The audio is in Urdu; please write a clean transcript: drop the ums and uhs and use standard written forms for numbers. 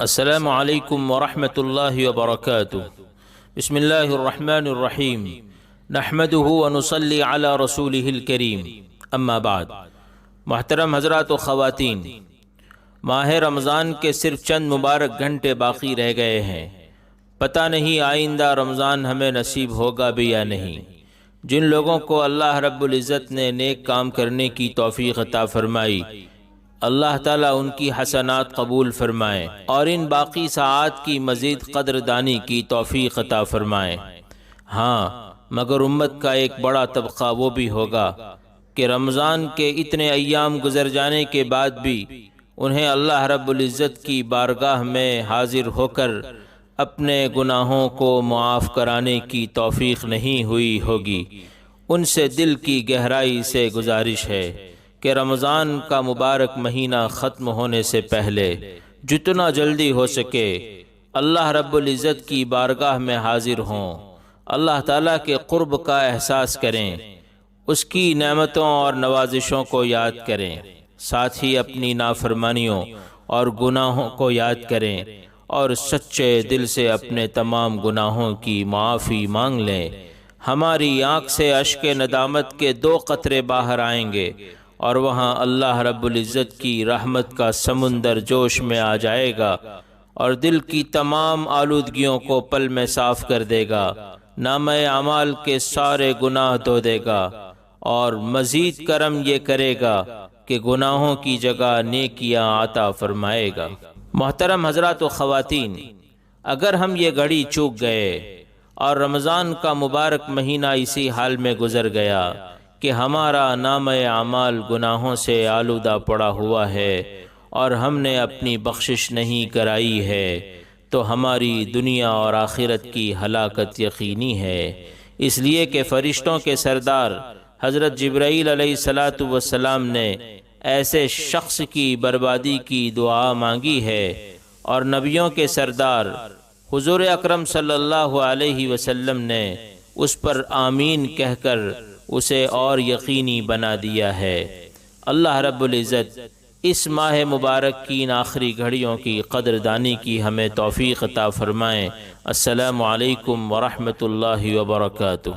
السلام علیکم ورحمۃ اللہ وبرکاتہ۔ بسم اللہ الرحمن الرحیم، نحمده ونصلی علی رسولہ الکریم، اما بعد۔ محترم حضرات و خواتین، ماہ رمضان کے صرف چند مبارک گھنٹے باقی رہ گئے ہیں۔ پتہ نہیں آئندہ رمضان ہمیں نصیب ہوگا بھی یا نہیں۔ جن لوگوں کو اللہ رب العزت نے نیک کام کرنے کی توفیق عطا فرمائی، اللہ تعالیٰ ان کی حسنات قبول فرمائے اور ان باقی ساعات کی مزید قدردانی کی توفیق عطا فرمائے۔ ہاں، مگر امت کا ایک بڑا طبقہ وہ بھی ہوگا کہ رمضان کے اتنے ایام گزر جانے کے بعد بھی انہیں اللہ رب العزت کی بارگاہ میں حاضر ہو کر اپنے گناہوں کو معاف کرانے کی توفیق نہیں ہوئی ہوگی۔ ان سے دل کی گہرائی سے گزارش ہے کہ رمضان کا مبارک مہینہ ختم ہونے سے پہلے جتنا جلدی ہو سکے اللہ رب العزت کی بارگاہ میں حاضر ہوں، اللہ تعالیٰ کے قرب کا احساس کریں، اس کی نعمتوں اور نوازشوں کو یاد کریں، ساتھ ہی اپنی نافرمانیوں اور گناہوں کو یاد کریں اور سچے دل سے اپنے تمام گناہوں کی معافی مانگ لیں۔ ہماری آنکھ سے اشک ندامت کے 2 قطرے باہر آئیں گے اور وہاں اللہ رب العزت کی رحمت کا سمندر جوش میں آ جائے گا اور دل کی تمام آلودگیوں کو پل میں صاف کر دے گا، نامہ اعمال کے سارے گناہ دھو دے گا اور مزید کرم یہ کرے گا کہ گناہوں کی جگہ نیکیاں عطا فرمائے گا۔ محترم حضرات و خواتین، اگر ہم یہ گھڑی چوک گئے اور رمضان کا مبارک مہینہ اسی حال میں گزر گیا کہ ہمارا نامہ اعمال گناہوں سے آلودہ پڑا ہوا ہے اور ہم نے اپنی بخشش نہیں کرائی ہے، تو ہماری دنیا اور آخرت کی ہلاکت یقینی ہے۔ اس لیے کہ فرشتوں کے سردار حضرت جبرائیل علیہ السلام نے ایسے شخص کی بربادی کی دعا مانگی ہے اور نبیوں کے سردار حضور اکرم صلی اللہ علیہ وسلم نے اس پر آمین کہہ کر اسے اور یقینی بنا دیا ہے۔ اللہ رب العزت اس ماہ مبارک کی ان آخری گھڑیوں کی قدردانی کی ہمیں توفیق عطا فرمائیں۔ السلام علیکم ورحمۃ اللہ وبرکاتہ۔